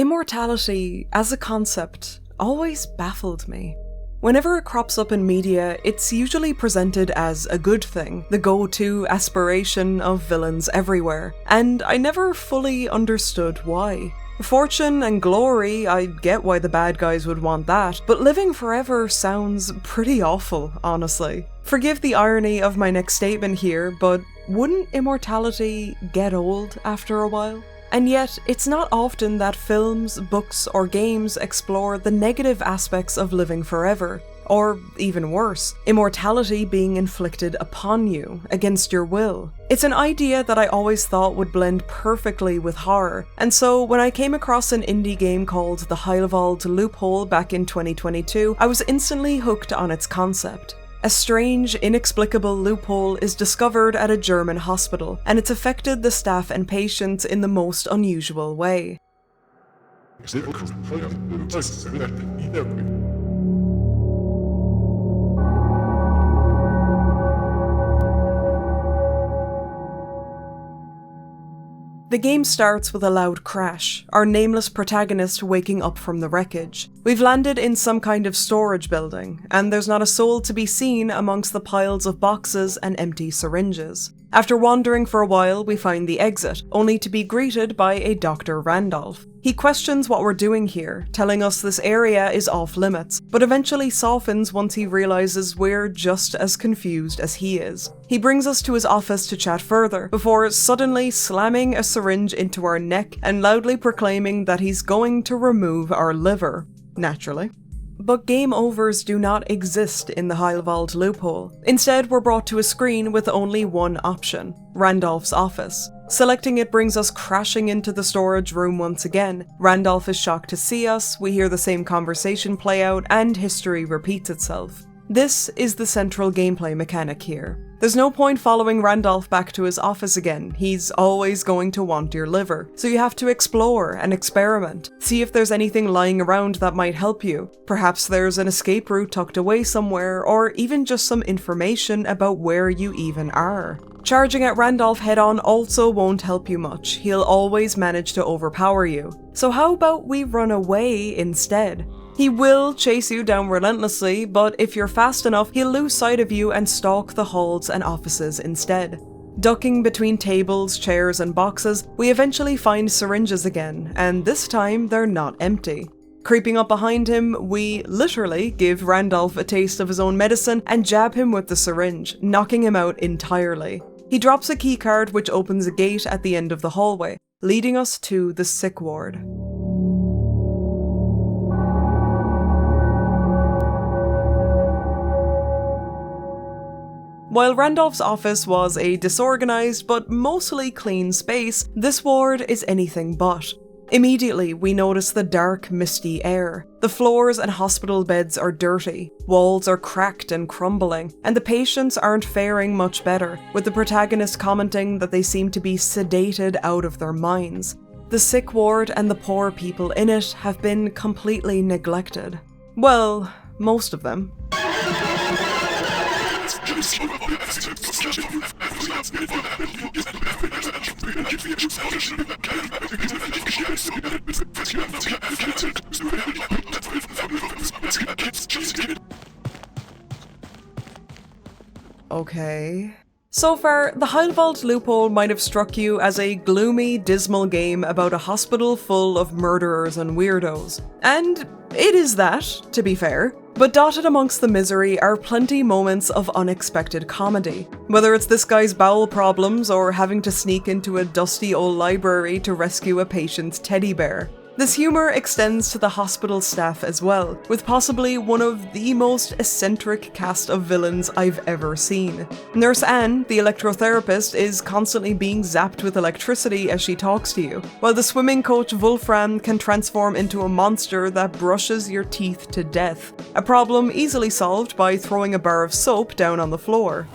Immortality, as a concept, always baffled me. Whenever it crops up in media, it's usually presented as a good thing, the go-to aspiration of villains everywhere, and I never fully understood why. Fortune and glory, I get why the bad guys would want that, but living forever sounds pretty awful, honestly. Forgive the irony of my next statement here, but wouldn't immortality get old after a while? And yet, it's not often that films, books, or games explore the negative aspects of living forever, or even worse, immortality being inflicted upon you, against your will. It's an idea that I always thought would blend perfectly with horror, and so when I came across an indie game called the Heilwald Loophole back in 2022, I was instantly hooked on its concept. A strange, inexplicable loophole is discovered at a German hospital, and it's affected the staff and patients in the most unusual way. The game starts with a loud crash, our nameless protagonist waking up from the wreckage. We've landed in some kind of storage building, and there's not a soul to be seen amongst the piles of boxes and empty syringes. After wandering for a while, we find the exit, only to be greeted by a Dr. Randolph. He questions what we're doing here, telling us this area is off limits, but eventually softens once he realizes we're just as confused as he is. He brings us to his office to chat further, before suddenly slamming a syringe into our neck and loudly proclaiming that he's going to remove our liver. Naturally. But game overs do not exist in the Heilwald Loophole. Instead, we're brought to a screen with only one option: Randolph's office. Selecting it brings us crashing into the storage room once again. Randolph is shocked to see us, we hear the same conversation play out, and history repeats itself. This is the central gameplay mechanic here. There's no point following Randolph back to his office again, he's always going to want your liver. So you have to explore and experiment, see if there's anything lying around that might help you. Perhaps there's an escape route tucked away somewhere, or even just some information about where you even are. Charging at Randolph head-on also won't help you much, he'll always manage to overpower you. So how about we run away instead? He will chase you down relentlessly, but if you're fast enough, he'll lose sight of you and stalk the halls and offices instead. Ducking between tables, chairs, and boxes, we eventually find syringes again, and this time they're not empty. Creeping up behind him, we literally give Randolph a taste of his own medicine and jab him with the syringe, knocking him out entirely. He drops a keycard which opens a gate at the end of the hallway, leading us to the sick ward. While Randolph's office was a disorganized but mostly clean space, this ward is anything but. Immediately, we notice the dark, misty air. The floors and hospital beds are dirty, walls are cracked and crumbling, and the patients aren't faring much better, with the protagonist commenting that they seem to be sedated out of their minds. The sick ward and the poor people in it have been completely neglected. Well, most of them. Okay. So far, the Heilwald Loophole might have struck you as a gloomy, dismal game about a hospital full of murderers and weirdos. And it is that, to be fair. But dotted amongst the misery are plenty moments of unexpected comedy. Whether it's this guy's bowel problems or having to sneak into a dusty old library to rescue a patient's teddy bear. This humour extends to the hospital staff as well, with possibly one of the most eccentric cast of villains I've ever seen. Nurse Anne, the electrotherapist, is constantly being zapped with electricity as she talks to you, while the swimming coach Wolfram can transform into a monster that brushes your teeth to death, a problem easily solved by throwing a bar of soap down on the floor.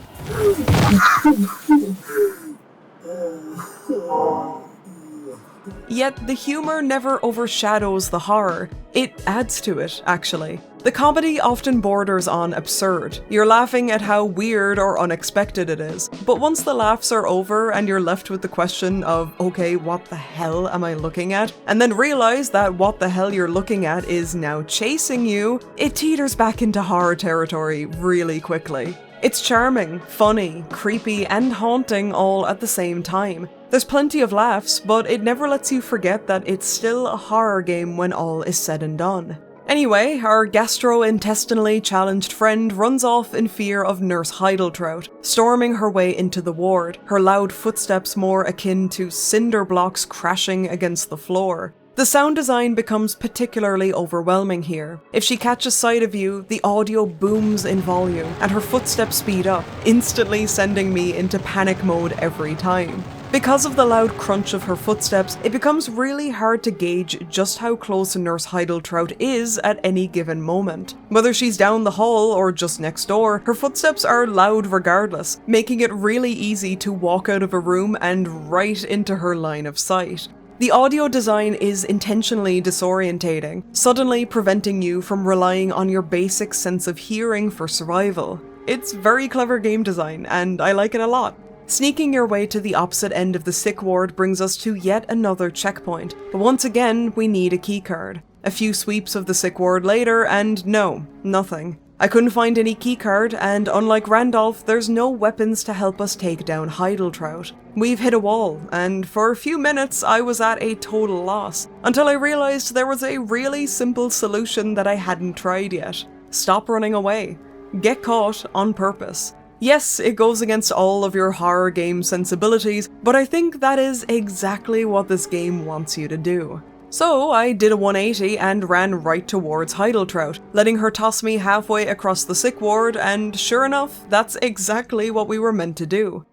Yet the humour never overshadows the horror. It adds to it, actually. The comedy often borders on absurd. You're laughing at how weird or unexpected it is, but once the laughs are over and you're left with the question of, okay, what the hell am I looking at? And then realize that what the hell you're looking at is now chasing you, it teeters back into horror territory really quickly. It's charming, funny, creepy, and haunting all at the same time. There's plenty of laughs, but it never lets you forget that it's still a horror game when all is said and done. Anyway, our gastrointestinally challenged friend runs off in fear of Nurse Heideltraut, storming her way into the ward, her loud footsteps more akin to cinder blocks crashing against the floor. The sound design becomes particularly overwhelming here. If she catches sight of you, the audio booms in volume, and her footsteps speed up, instantly sending me into panic mode every time. Because of the loud crunch of her footsteps, it becomes really hard to gauge just how close Nurse Heideltraut is at any given moment. Whether she's down the hall or just next door, her footsteps are loud regardless, making it really easy to walk out of a room and right into her line of sight. The audio design is intentionally disorientating, suddenly preventing you from relying on your basic sense of hearing for survival. It's very clever game design, and I like it a lot. Sneaking your way to the opposite end of the sick ward brings us to yet another checkpoint, but once again, we need a keycard. A few sweeps of the sick ward later, and no, nothing. I couldn't find any keycard, and unlike Randolph, there's no weapons to help us take down Heideltraut. We've hit a wall, and for a few minutes I was at a total loss, until I realized there was a really simple solution that I hadn't tried yet. Stop running away. Get caught on purpose. Yes, it goes against all of your horror game sensibilities, but I think that is exactly what this game wants you to do. So I did a 180 and ran right towards Heideltraut, letting her toss me halfway across the sick ward, and sure enough, that's exactly what we were meant to do.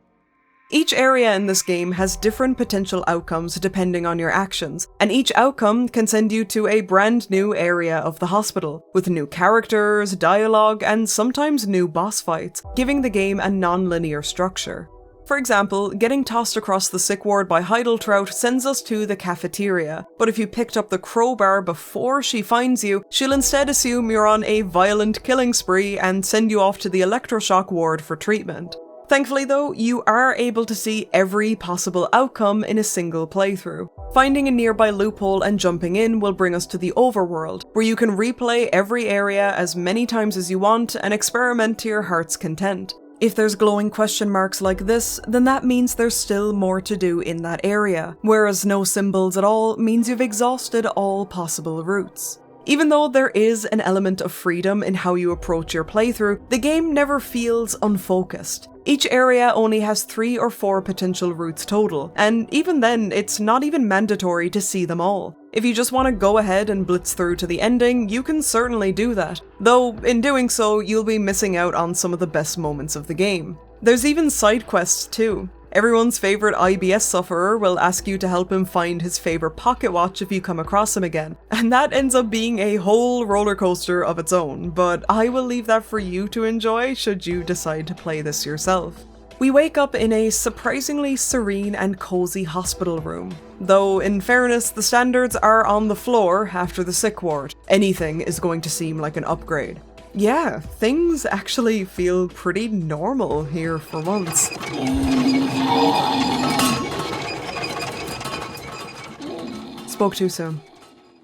Each area in this game has different potential outcomes depending on your actions, and each outcome can send you to a brand new area of the hospital, with new characters, dialogue, and sometimes new boss fights, giving the game a non-linear structure. For example, getting tossed across the sick ward by Heideltraut sends us to the cafeteria, but if you picked up the crowbar before she finds you, she'll instead assume you're on a violent killing spree and send you off to the electroshock ward for treatment. Thankfully though, you are able to see every possible outcome in a single playthrough. Finding a nearby loophole and jumping in will bring us to the overworld, where you can replay every area as many times as you want and experiment to your heart's content. If there's glowing question marks like this, then that means there's still more to do in that area, whereas no symbols at all means you've exhausted all possible routes. Even though there is an element of freedom in how you approach your playthrough, the game never feels unfocused. Each area only has 3 or 4 potential routes total, and even then, it's not even mandatory to see them all. If you just want to go ahead and blitz through to the ending, you can certainly do that, though in doing so, you'll be missing out on some of the best moments of the game. There's even side quests too. Everyone's favorite IBS sufferer will ask you to help him find his favorite pocket watch if you come across him again, and that ends up being a whole roller coaster of its own, but I will leave that for you to enjoy should you decide to play this yourself. We wake up in a surprisingly serene and cozy hospital room, though in fairness, the standards are on the floor after the sick ward. Anything is going to seem like an upgrade. Yeah, things actually feel pretty normal here for once. Spoke too soon.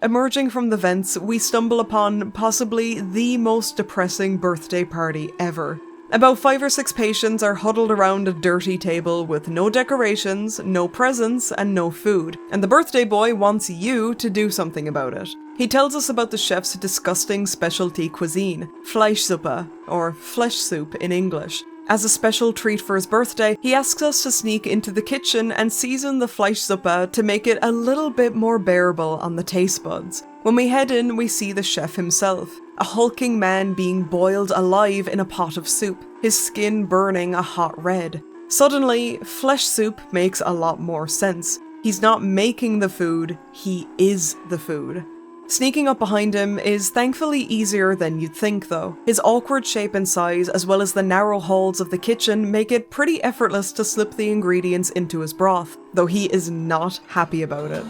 Emerging from the vents, we stumble upon possibly the most depressing birthday party ever. About 5 or 6 patients are huddled around a dirty table with no decorations, no presents, and no food, and the birthday boy wants you to do something about it. He tells us about the chef's disgusting specialty cuisine, Fleischsuppe, or flesh soup in English. As a special treat for his birthday, he asks us to sneak into the kitchen and season the Fleischsuppe to make it a little bit more bearable on the taste buds. When we head in, we see the chef himself, a hulking man being boiled alive in a pot of soup, his skin burning a hot red. Suddenly, flesh soup makes a lot more sense. He's not making the food, he is the food. Sneaking up behind him is thankfully easier than you'd think though. His awkward shape and size, as well as the narrow halls of the kitchen, make it pretty effortless to slip the ingredients into his broth, though he is not happy about it.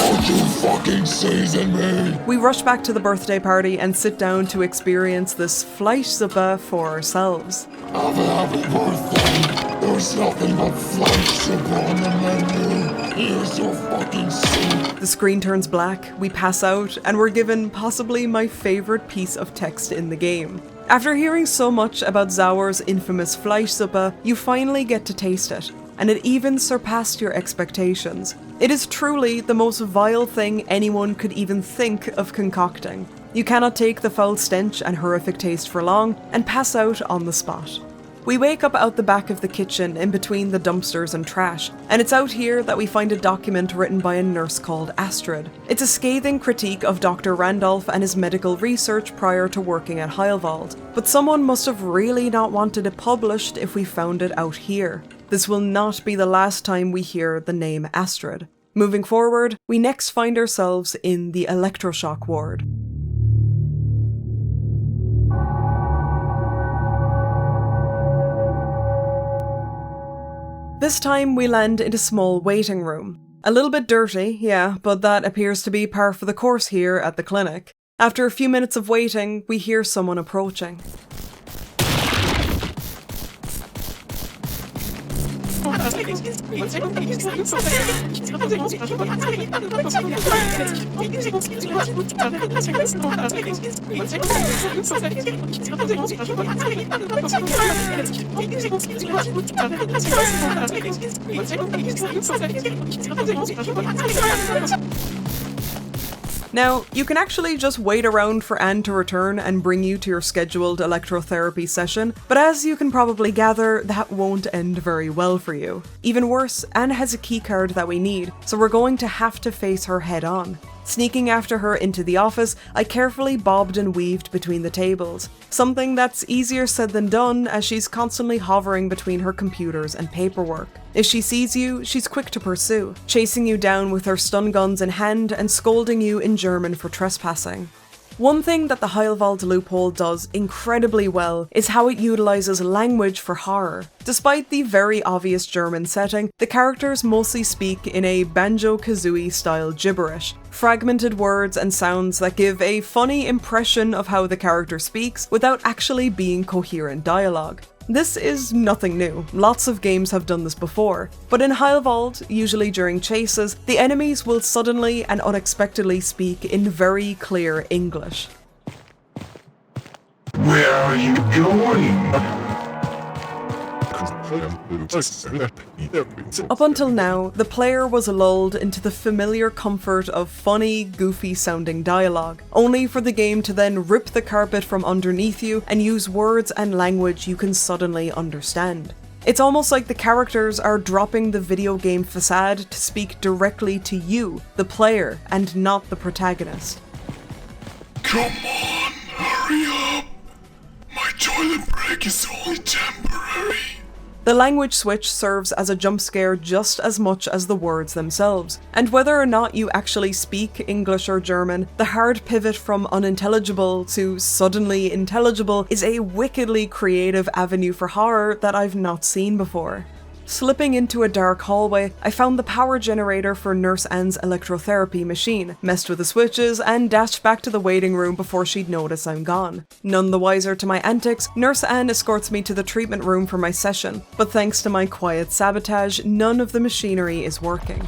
Don't you fucking season me! We rush back to the birthday party and sit down to experience this Fleischsuppe for ourselves. Have a happy birthday! There's nothing but Fleischsuppe on the menu! Here's your fucking soup! The screen turns black, we pass out, and we're given possibly my favourite piece of text in the game. After hearing so much about Sauer's infamous Fleischsuppe, you finally get to taste it, and it even surpassed your expectations. It is truly the most vile thing anyone could even think of concocting. You cannot take the foul stench and horrific taste for long, and pass out on the spot. We wake up out the back of the kitchen in between the dumpsters and trash, and it's out here that we find a document written by a nurse called Astrid. It's a scathing critique of Dr. Randolph and his medical research prior to working at Heilwald, but someone must have really not wanted it published if we found it out here. This will not be the last time we hear the name Astrid. Moving forward, we next find ourselves in the electroshock ward. This time we land in a small waiting room. A little bit dirty, yeah, but that appears to be par for the course here at the clinic. After a few minutes of waiting, we hear someone approaching. Now, you can actually just wait around for Anne to return and bring you to your scheduled electrotherapy session, but as you can probably gather, that won't end very well for you. Even worse, Anne has a keycard that we need, so we're going to have to face her head on. Sneaking after her into the office, I carefully bobbed and weaved between the tables. Something that's easier said than done, as she's constantly hovering between her computers and paperwork. If she sees you, she's quick to pursue, chasing you down with her stun guns in hand and scolding you in German for trespassing. One thing that the Heilwald Loophole does incredibly well is how it utilizes language for horror. Despite the very obvious German setting, the characters mostly speak in a Banjo-Kazooie style gibberish, fragmented words and sounds that give a funny impression of how the character speaks without actually being coherent dialogue. This is nothing new, lots of games have done this before, but in Heilwald, usually during chases, the enemies will suddenly and unexpectedly speak in very clear English. Where are you going? Up until now, the player was lulled into the familiar comfort of funny, goofy-sounding dialogue, only for the game to then rip the carpet from underneath you and use words and language you can suddenly understand. It's almost like the characters are dropping the video game facade to speak directly to you, the player, and not the protagonist. Come on, hurry up! My toilet break is only temporary. The language switch serves as a jump scare just as much as the words themselves, and whether or not you actually speak English or German, the hard pivot from unintelligible to suddenly intelligible is a wickedly creative avenue for horror that I've not seen before. Slipping into a dark hallway, I found the power generator for Nurse Anne's electrotherapy machine, messed with the switches, and dashed back to the waiting room before she'd notice I'm gone. None the wiser to my antics, Nurse Anne escorts me to the treatment room for my session, but thanks to my quiet sabotage, none of the machinery is working.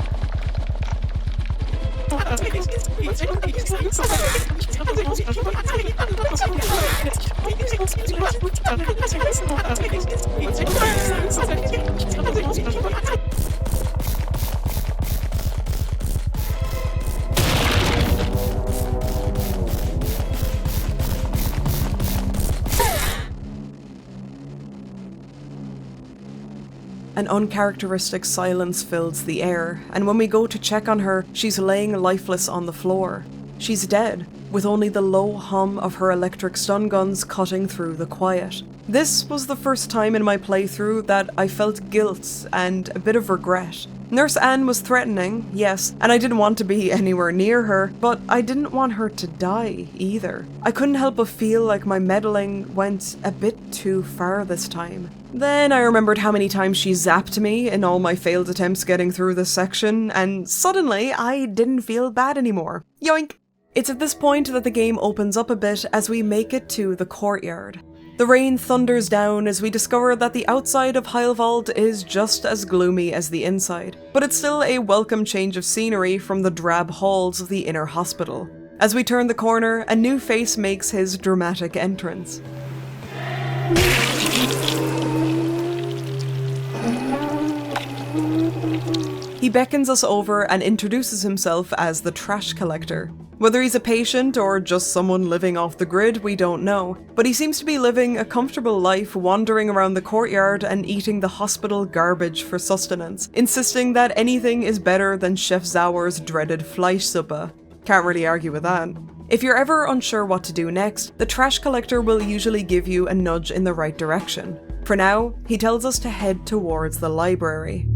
An uncharacteristic silence fills the air, and when we go to check on her, she's laying lifeless on the floor. She's dead, with only the low hum of her electric stun guns cutting through the quiet. This was the first time in my playthrough that I felt guilt and a bit of regret. Nurse Anne was threatening, yes, and I didn't want to be anywhere near her, but I didn't want her to die either. I couldn't help but feel like my meddling went a bit too far this time. Then I remembered how many times she zapped me in all my failed attempts getting through this section, and suddenly I didn't feel bad anymore. Yoink! It's at this point that the game opens up a bit as we make it to the courtyard. The rain thunders down as we discover that the outside of Heilwald is just as gloomy as the inside, but it's still a welcome change of scenery from the drab halls of the inner hospital. As we turn the corner, a new face makes his dramatic entrance. He beckons us over and introduces himself as the trash collector. Whether he's a patient or just someone living off the grid, we don't know, but he seems to be living a comfortable life wandering around the courtyard and eating the hospital garbage for sustenance, insisting that anything is better than Chef Sauer's dreaded Fleischsuppe. Can't really argue with that. If you're ever unsure what to do next, the trash collector will usually give you a nudge in the right direction. For now, he tells us to head towards the library.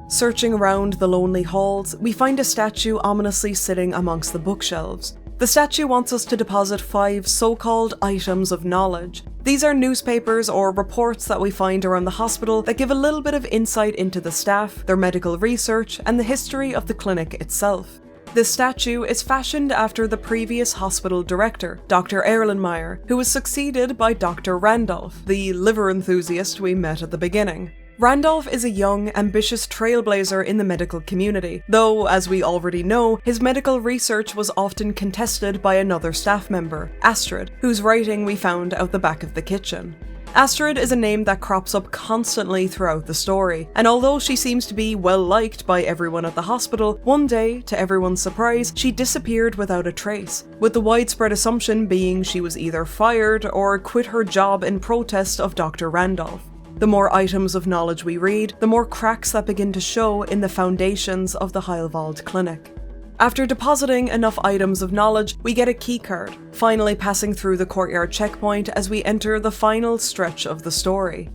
Searching around the lonely halls, we find a statue ominously sitting amongst the bookshelves. The statue wants us to deposit 5 so-called items of knowledge. These are newspapers or reports that we find around the hospital that give a little bit of insight into the staff, their medical research, and the history of the clinic itself. This statue is fashioned after the previous hospital director, Dr. Erlenmeyer, who was succeeded by Dr. Randolph, the liver enthusiast we met at the beginning. Randolph is a young, ambitious trailblazer in the medical community, though, as we already know, his medical research was often contested by another staff member, Astrid, whose writing we found out the back of the kitchen. Astrid is a name that crops up constantly throughout the story, and although she seems to be well liked by everyone at the hospital, one day, to everyone's surprise, she disappeared without a trace, with the widespread assumption being she was either fired or quit her job in protest of Dr. Randolph. The more items of knowledge we read, the more cracks that begin to show in the foundations of the Heilwald Clinic. After depositing enough items of knowledge, we get a keycard, finally passing through the courtyard checkpoint as we enter the final stretch of the story.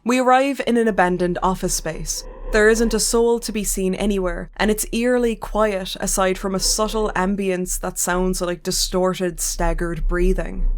We arrive in an abandoned office space. There isn't a soul to be seen anywhere, and it's eerily quiet aside from a subtle ambience that sounds like distorted, staggered breathing.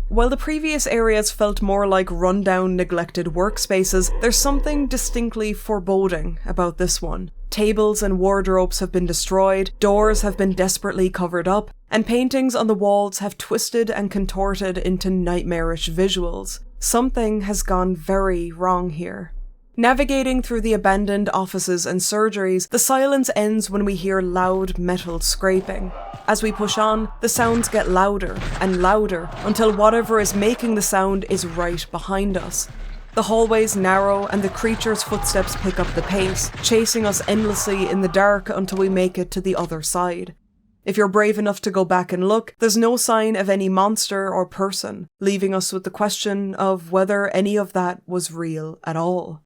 While the previous areas felt more like run-down, neglected workspaces, there's something distinctly foreboding about this one. Tables and wardrobes have been destroyed, doors have been desperately covered up, and paintings on the walls have twisted and contorted into nightmarish visuals. Something has gone very wrong here. Navigating through the abandoned offices and surgeries, the silence ends when we hear loud metal scraping. As we push on, the sounds get louder and louder until whatever is making the sound is right behind us. The hallways narrow and the creature's footsteps pick up the pace, chasing us endlessly in the dark until we make it to the other side. If you're brave enough to go back and look, there's no sign of any monster or person, leaving us with the question of whether any of that was real at all.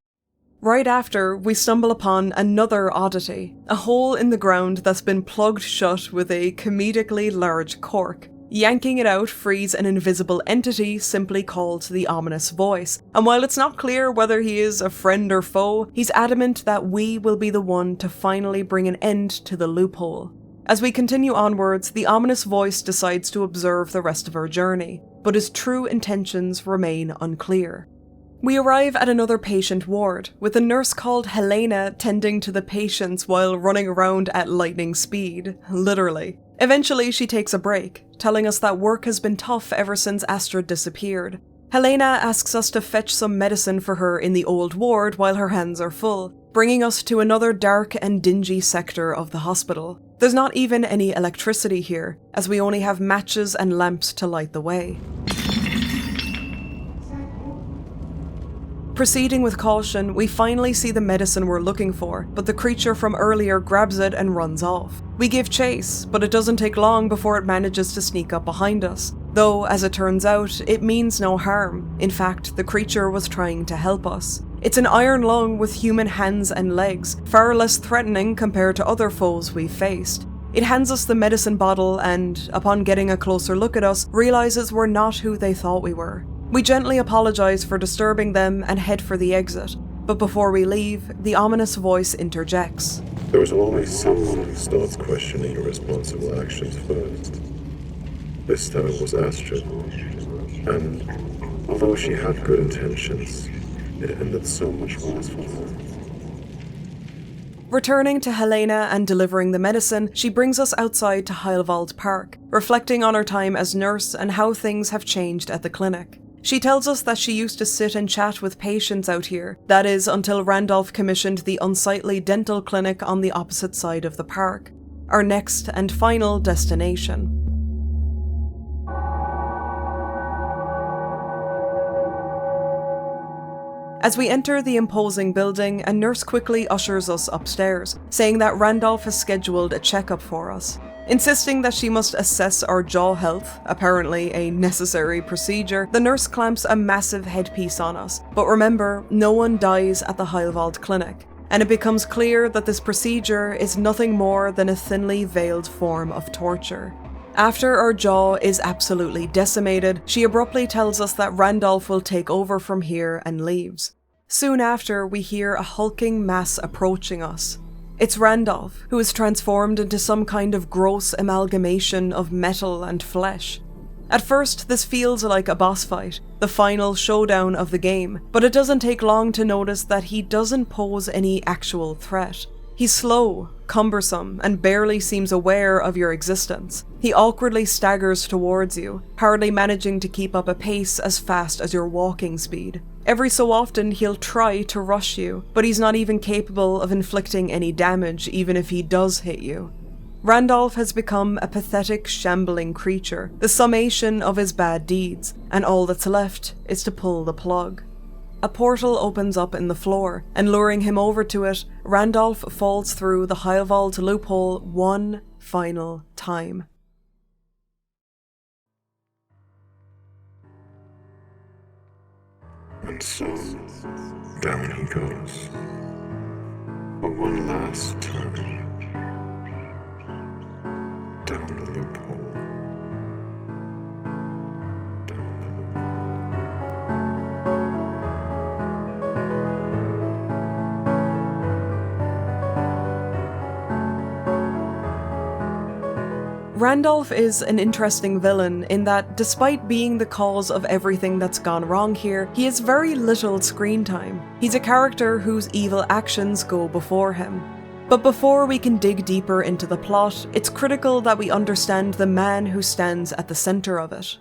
Right after, we stumble upon another oddity, a hole in the ground that's been plugged shut with a comedically large cork. Yanking it out frees an invisible entity simply called the Ominous Voice, and while it's not clear whether he is a friend or foe, he's adamant that we will be the one to finally bring an end to the loophole. As we continue onwards, the Ominous Voice decides to observe the rest of our journey, but his true intentions remain unclear. We arrive at another patient ward, with a nurse called Helena tending to the patients while running around at lightning speed, literally. Eventually, she takes a break, telling us that work has been tough ever since Astrid disappeared. Helena asks us to fetch some medicine for her in the old ward while her hands are full, bringing us to another dark and dingy sector of the hospital. There's not even any electricity here, as we only have matches and lamps to light the way. Proceeding with caution, we finally see the medicine we're looking for, but the creature from earlier grabs it and runs off. We give chase, but it doesn't take long before it manages to sneak up behind us. Though, as it turns out, it means no harm. In fact, the creature was trying to help us. It's an iron lung with human hands and legs, far less threatening compared to other foes we've faced. It hands us the medicine bottle and, upon getting a closer look at us, realizes we're not who they thought we were. We gently apologize for disturbing them and head for the exit, But before we leave, the ominous voice interjects. There is always someone who starts questioning your responsible actions first. This time it was Astrid, and although she had good intentions, it ended so much worse for her. Returning to Helena and delivering the medicine, she brings us outside to Heilwald Park, reflecting on her time as nurse and how things have changed at the clinic. She tells us that she used to sit and chat with patients out here, that is, until Randolph commissioned the unsightly dental clinic on the opposite side of the park, our next and final destination. As we enter the imposing building, a nurse quickly ushers us upstairs, saying that Randolph has scheduled a checkup for us. Insisting that she must assess our jaw health, apparently a necessary procedure, the nurse clamps a massive headpiece on us. But remember, no one dies at the Heilwald Clinic, and it becomes clear that this procedure is nothing more than a thinly veiled form of torture. After our jaw is absolutely decimated, she abruptly tells us that Randolph will take over from here and leaves. Soon after, we hear a hulking mass approaching us. It's Randolph, who is transformed into some kind of gross amalgamation of metal and flesh. At first, this feels like a boss fight, the final showdown of the game, but it doesn't take long to notice that he doesn't pose any actual threat. He's slow, cumbersome, and barely seems aware of your existence. He awkwardly staggers towards you, hardly managing to keep up a pace as fast as your walking speed. Every so often he'll try to rush you, but he's not even capable of inflicting any damage even if he does hit you. Randolph has become a pathetic, shambling creature, the summation of his bad deeds, and all that's left is to pull the plug. A portal opens up in the floor, and luring him over to it, Randolph falls through the Heilwald Loophole one final time. And so, down he goes, for one last turn, down the loophole. Randolph is an interesting villain in that, despite being the cause of everything that's gone wrong here, he has very little screen time. He's a character whose evil actions go before him. But before we can dig deeper into the plot, it's critical that we understand the man who stands at the center of it.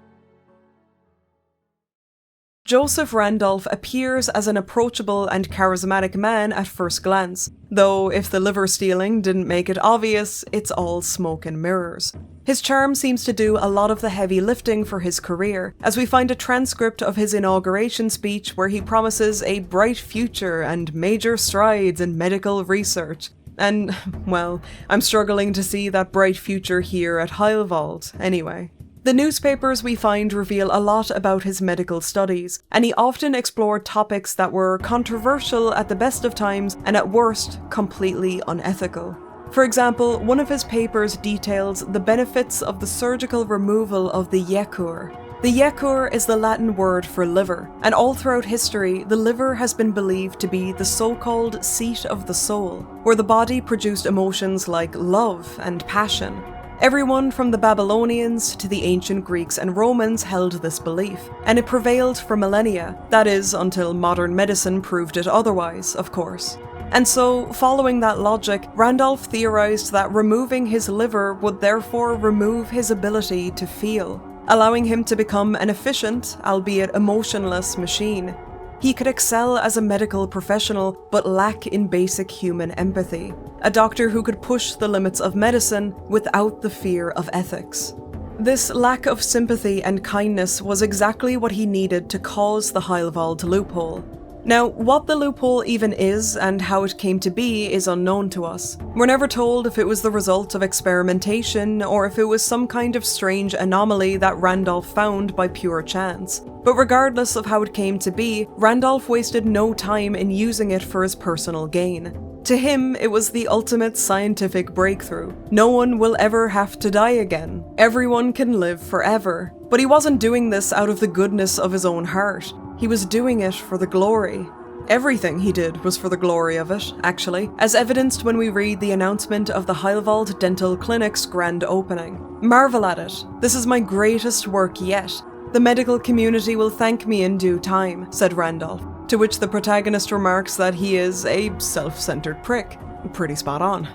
Joseph Randolph appears as an approachable and charismatic man at first glance, though if the liver stealing didn't make it obvious, it's all smoke and mirrors. His charm seems to do a lot of the heavy lifting for his career, as we find a transcript of his inauguration speech where he promises a bright future and major strides in medical research. And, well, I'm struggling to see that bright future here at Heilwald, anyway. The newspapers we find reveal a lot about his medical studies, and he often explored topics that were controversial at the best of times and at worst completely unethical. For example, one of his papers details the benefits of the surgical removal of the yecur. The yecur is the Latin word for liver, and all throughout history, the liver has been believed to be the so-called seat of the soul, where the body produced emotions like love and passion. Everyone from the Babylonians to the ancient Greeks and Romans held this belief, and it prevailed for millennia, that is, until modern medicine proved it otherwise, of course. And so, following that logic, Randolph theorized that removing his liver would therefore remove his ability to feel, allowing him to become an efficient, albeit emotionless, machine. He could excel as a medical professional, but lack in basic human empathy. A doctor who could push the limits of medicine without the fear of ethics. This lack of sympathy and kindness was exactly what he needed to cause the Heilwald Loophole. Now, what the loophole even is and how it came to be is unknown to us. We're never told if it was the result of experimentation or if it was some kind of strange anomaly that Randolph found by pure chance. But regardless of how it came to be, Randolph wasted no time in using it for his personal gain. To him, it was the ultimate scientific breakthrough. No one will ever have to die again. Everyone can live forever. But he wasn't doing this out of the goodness of his own heart. He was doing it for the glory. Everything he did was for the glory of it, actually, as evidenced when we read the announcement of the Heilwald Dental Clinic's grand opening. Marvel at it. This is my greatest work yet. The medical community will thank me in due time, said Randolph, to which the protagonist remarks that he is a self-centered prick. Pretty spot on.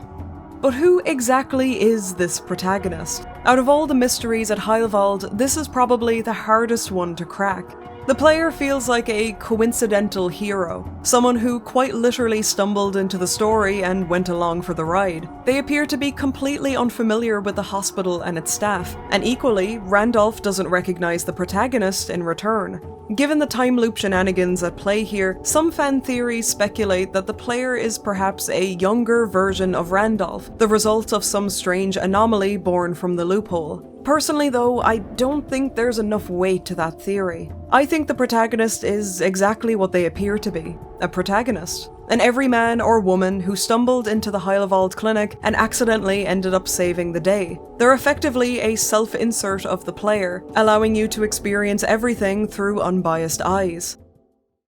But who exactly is this protagonist? Out of all the mysteries at Heilwald, this is probably the hardest one to crack. The player feels like a coincidental hero, someone who quite literally stumbled into the story and went along for the ride. They appear to be completely unfamiliar with the hospital and its staff, and equally, Randolph doesn't recognize the protagonist in return. Given the time loop shenanigans at play here, some fan theories speculate that the player is perhaps a younger version of Randolph, the result of some strange anomaly born from the loophole. Personally though, I don't think there's enough weight to that theory. I think the protagonist is exactly what they appear to be, a protagonist. An everyman or woman who stumbled into the Heilwald Clinic and accidentally ended up saving the day. They're effectively a self-insert of the player, allowing you to experience everything through unbiased eyes.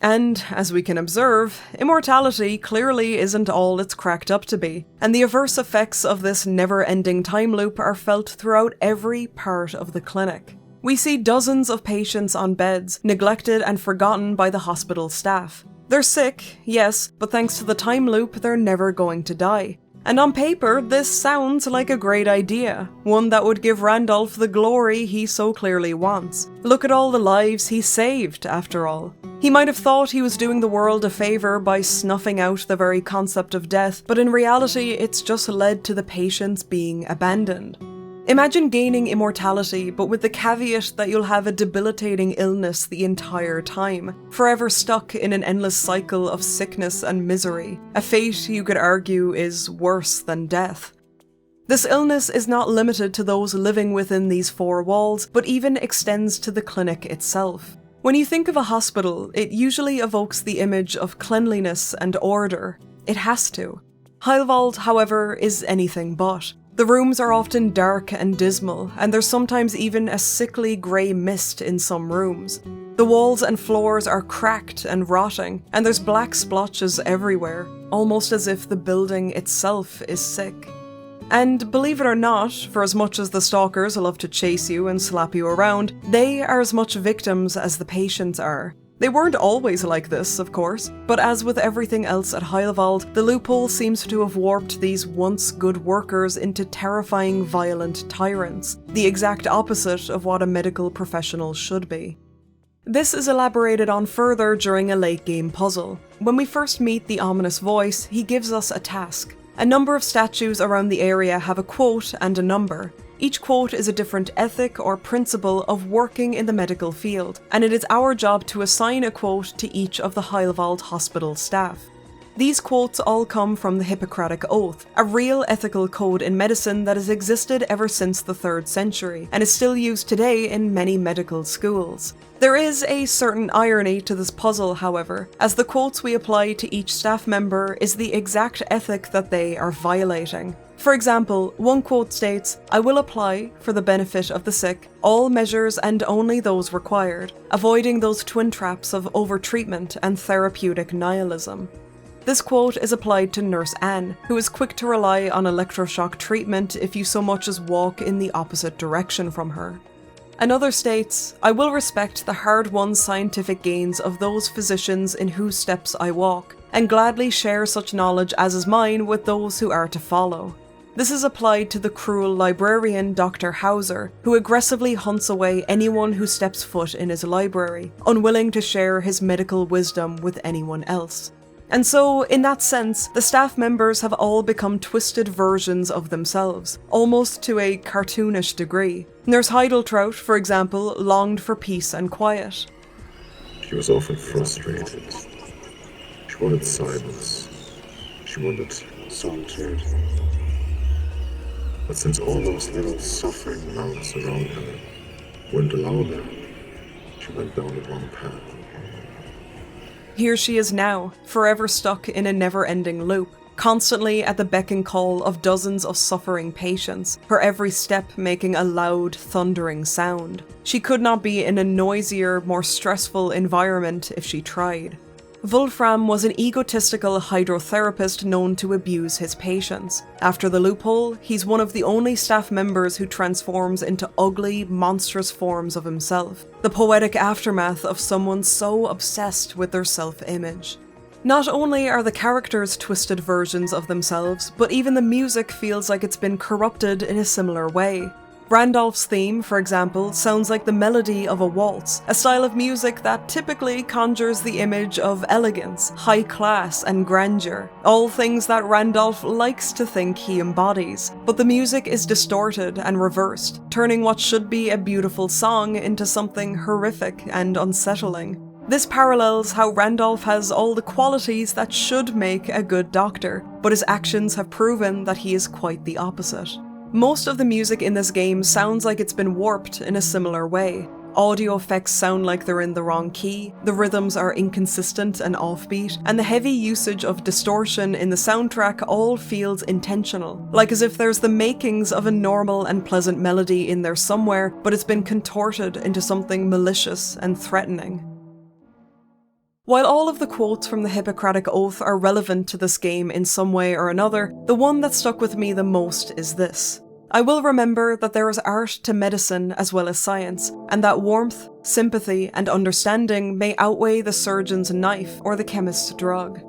And, as we can observe, immortality clearly isn't all it's cracked up to be, and the adverse effects of this never-ending time loop are felt throughout every part of the clinic. We see dozens of patients on beds, neglected and forgotten by the hospital staff. They're sick, yes, but thanks to the time loop, they're never going to die. And on paper, this sounds like a great idea, one that would give Randolph the glory he so clearly wants. Look at all the lives he saved, after all. He might have thought he was doing the world a favour by snuffing out the very concept of death, but in reality, it's just led to the patients being abandoned. Imagine gaining immortality, but with the caveat that you'll have a debilitating illness the entire time, forever stuck in an endless cycle of sickness and misery, a fate you could argue is worse than death. This illness is not limited to those living within these four walls, but even extends to the clinic itself. When you think of a hospital, it usually evokes the image of cleanliness and order. It has to. Heilwald, however, is anything but. The rooms are often dark and dismal, and there's sometimes even a sickly grey mist in some rooms. The walls and floors are cracked and rotting, and there's black splotches everywhere, almost as if the building itself is sick. And believe it or not, for as much as the stalkers love to chase you and slap you around, they are as much victims as the patients are. They weren't always like this, of course, but as with everything else at Heilwald, the loophole seems to have warped these once good workers into terrifying, violent tyrants, the exact opposite of what a medical professional should be. This is elaborated on further during a late-game puzzle. When we first meet the ominous voice, he gives us a task. A number of statues around the area have a quote and a number. Each quote is a different ethic or principle of working in the medical field, and it is our job to assign a quote to each of the Heilwald hospital staff. These quotes all come from the Hippocratic Oath, a real ethical code in medicine that has existed ever since the 3rd century, and is still used today in many medical schools. There is a certain irony to this puzzle, however, as the quotes we apply to each staff member is the exact ethic that they are violating. For example, one quote states, "I will apply, for the benefit of the sick, all measures and only those required, avoiding those twin traps of overtreatment and therapeutic nihilism." This quote is applied to Nurse Anne, who is quick to rely on electroshock treatment if you so much as walk in the opposite direction from her. Another states, "I will respect the hard-won scientific gains of those physicians in whose steps I walk, and gladly share such knowledge as is mine with those who are to follow." This is applied to the cruel librarian Dr. Hauser, who aggressively hunts away anyone who steps foot in his library, unwilling to share his medical wisdom with anyone else. And so, in that sense, the staff members have all become twisted versions of themselves, almost to a cartoonish degree. Nurse Heideltraut, for example, longed for peace and quiet. She was often frustrated. She wanted silence. She wanted solitude. But since all those little suffering mouths around her wouldn't allow that, she went down the wrong path. Here she is now, forever stuck in a never-ending loop, constantly at the beck and call of dozens of suffering patients, her every step making a loud, thundering sound. She could not be in a noisier, more stressful environment if she tried. Wolfram was an egotistical hydrotherapist known to abuse his patients. After the loophole, he's one of the only staff members who transforms into ugly, monstrous forms of himself, the poetic aftermath of someone so obsessed with their self-image. Not only are the characters twisted versions of themselves, but even the music feels like it's been corrupted in a similar way. Randolph's theme, for example, sounds like the melody of a waltz, a style of music that typically conjures the image of elegance, high class, and grandeur, all things that Randolph likes to think he embodies. But the music is distorted and reversed, turning what should be a beautiful song into something horrific and unsettling. This parallels how Randolph has all the qualities that should make a good doctor, but his actions have proven that he is quite the opposite. Most of the music in this game sounds like it's been warped in a similar way. Audio effects sound like they're in the wrong key, the rhythms are inconsistent and offbeat, and the heavy usage of distortion in the soundtrack all feels intentional, like as if there's the makings of a normal and pleasant melody in there somewhere, but it's been contorted into something malicious and threatening. While all of the quotes from the Hippocratic Oath are relevant to this game in some way or another, the one that stuck with me the most is this. I will remember that there is art to medicine as well as science, and that warmth, sympathy, and understanding may outweigh the surgeon's knife or the chemist's drug.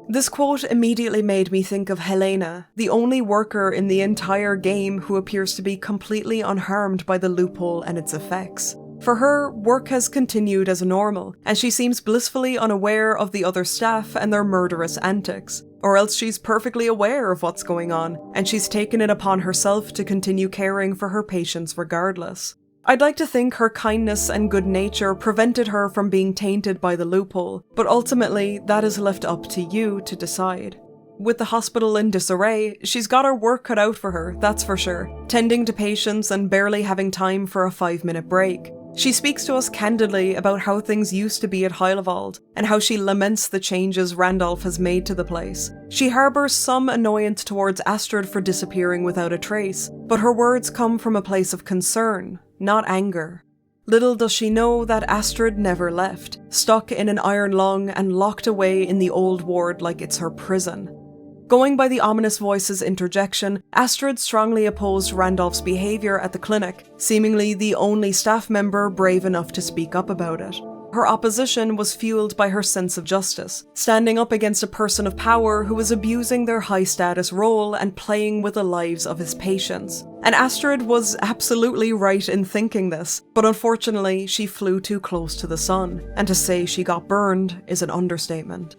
This quote immediately made me think of Helena, the only worker in the entire game who appears to be completely unharmed by the loophole and its effects. For her, work has continued as normal, and she seems blissfully unaware of the other staff and their murderous antics. Or else she's perfectly aware of what's going on, and she's taken it upon herself to continue caring for her patients regardless. I'd like to think her kindness and good nature prevented her from being tainted by the loophole, but ultimately that is left up to you to decide. With the hospital in disarray, she's got her work cut out for her, that's for sure, tending to patients and barely having time for a 5-minute break. She speaks to us candidly about how things used to be at Heilwald, and how she laments the changes Randolph has made to the place. She harbours some annoyance towards Astrid for disappearing without a trace, but her words come from a place of concern, not anger. Little does she know that Astrid never left, stuck in an iron lung and locked away in the old ward like it's her prison. Going by the ominous voice's interjection, Astrid strongly opposed Randolph's behaviour at the clinic, seemingly the only staff member brave enough to speak up about it. Her opposition was fueled by her sense of justice, standing up against a person of power who was abusing their high-status role and playing with the lives of his patients. And Astrid was absolutely right in thinking this, but unfortunately she flew too close to the sun, and to say she got burned is an understatement.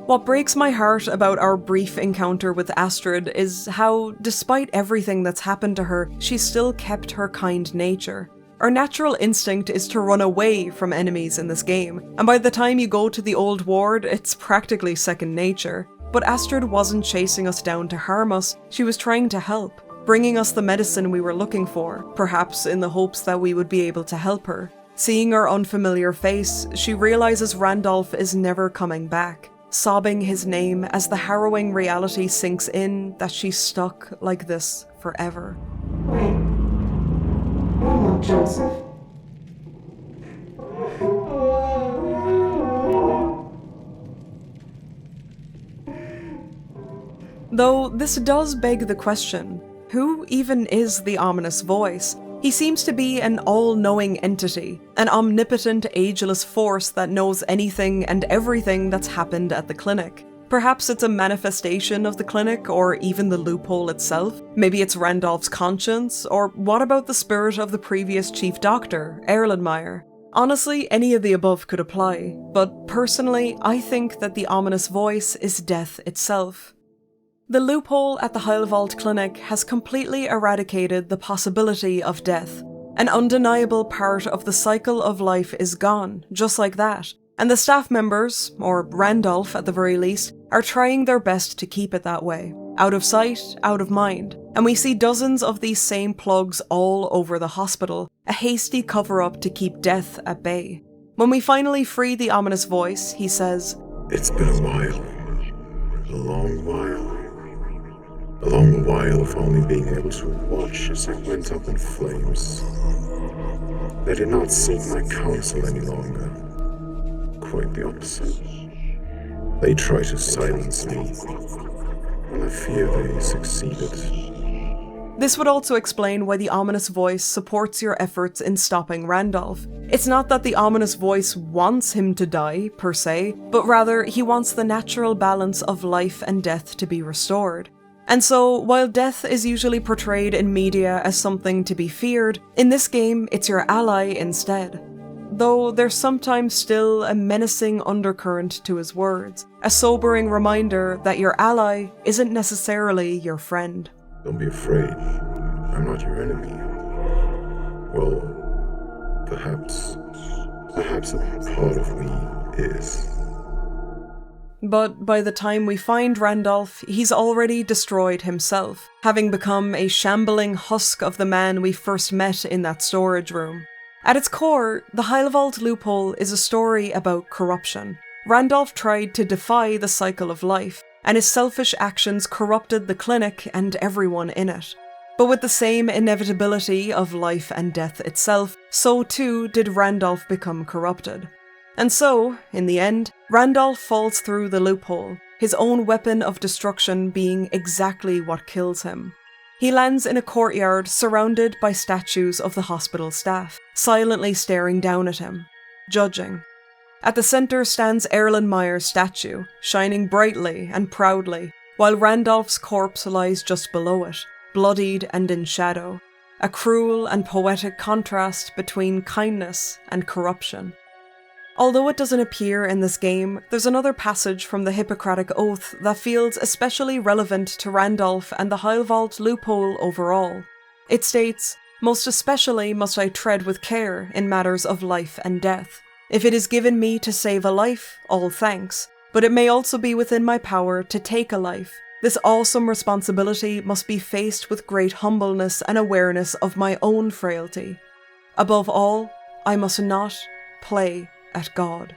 What breaks my heart about our brief encounter with Astrid is how, despite everything that's happened to her, she's still kept her kind nature. Our natural instinct is to run away from enemies in this game, and by the time you go to the old ward, it's practically second nature. But Astrid wasn't chasing us down to harm us, she was trying to help, bringing us the medicine we were looking for, perhaps in the hopes that we would be able to help her. Seeing her unfamiliar face, she realizes Randolph is never coming back, sobbing his name as the harrowing reality sinks in that she's stuck like this forever. Wait. Oh, Joseph. Though this does beg the question, who even is the ominous voice? He seems to be an all-knowing entity, an omnipotent, ageless force that knows anything and everything that's happened at the clinic. Perhaps it's a manifestation of the clinic, or even the loophole itself. Maybe it's Randolph's conscience, or what about the spirit of the previous chief doctor, Erlenmeyer? Honestly, any of the above could apply, but personally, I think that the ominous voice is death itself. The loophole at the Heilwald Clinic has completely eradicated the possibility of death. An undeniable part of the cycle of life is gone, just like that, and the staff members, or Randolph at the very least, are trying their best to keep it that way. Out of sight, out of mind. And we see dozens of these same plugs all over the hospital, a hasty cover-up to keep death at bay. When we finally free the ominous voice, he says, It's been a while. A long while. A long while of only being able to watch as it went up in flames. I did not seek my counsel any longer. Quite the opposite. They try to silence me, and I fear they succeeded. This would also explain why the ominous voice supports your efforts in stopping Randolph. It's not that the ominous voice wants him to die, per se, but rather he wants the natural balance of life and death to be restored. And so, while death is usually portrayed in media as something to be feared, in this game it's your ally instead. Though there's sometimes still a menacing undercurrent to his words, a sobering reminder that your ally isn't necessarily your friend. Don't be afraid. I'm not your enemy. Well, perhaps a part of me is. But by the time we find Randolph, he's already destroyed himself, having become a shambling husk of the man we first met in that storage room. At its core, the Heilwald Loophole is a story about corruption. Randolph tried to defy the cycle of life, and his selfish actions corrupted the clinic and everyone in it. But with the same inevitability of life and death itself, so too did Randolph become corrupted. And so, in the end, Randolph falls through the loophole, his own weapon of destruction being exactly what kills him. He lands in a courtyard surrounded by statues of the hospital staff, silently staring down at him, judging. At the centre stands Erlenmeyer's statue, shining brightly and proudly, while Randolph's corpse lies just below it, bloodied and in shadow, a cruel and poetic contrast between kindness and corruption. Although it doesn't appear in this game, there's another passage from the Hippocratic Oath that feels especially relevant to Randolph and the Heilwald Loophole overall. It states, "Most especially must I tread with care in matters of life and death. If it is given me to save a life, all thanks, but it may also be within my power to take a life. This awesome responsibility must be faced with great humbleness and awareness of my own frailty. Above all, I must not play at God."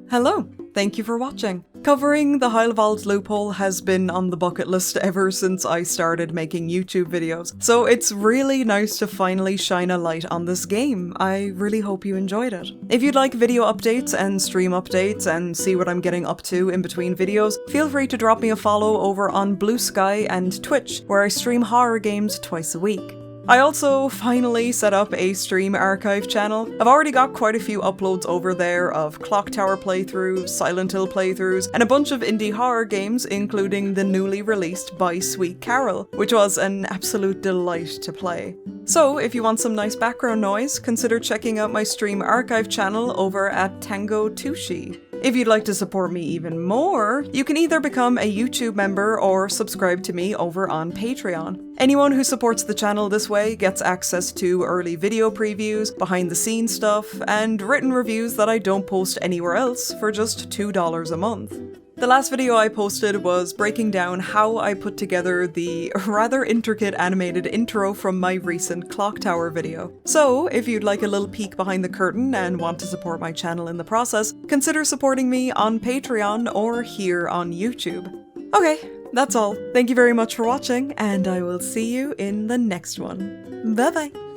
Hello, thank you for watching. Covering the Heilwald Loophole has been on the bucket list ever since I started making YouTube videos, so it's really nice to finally shine a light on this game. I really hope you enjoyed it. If you'd like video updates and stream updates and see what I'm getting up to in between videos, feel free to drop me a follow over on Blue Sky and Twitch, where I stream horror games twice a week. I also finally set up a stream archive channel. I've already got quite a few uploads over there of Clock Tower playthroughs, Silent Hill playthroughs, and a bunch of indie horror games, including the newly released By Sweet Carol, which was an absolute delight to play. So if you want some nice background noise, consider checking out my stream archive channel over at tangomushi. If you'd like to support me even more, you can either become a YouTube member or subscribe to me over on Patreon. Anyone who supports the channel this way gets access to early video previews, behind the scenes stuff, and written reviews that I don't post anywhere else for just $2 a month. The last video I posted was breaking down how I put together the rather intricate animated intro from my recent Clock Tower video. So if you'd like a little peek behind the curtain and want to support my channel in the process, consider supporting me on Patreon or here on YouTube. Okay, that's all. Thank you very much for watching, and I will see you in the next one. Bye bye!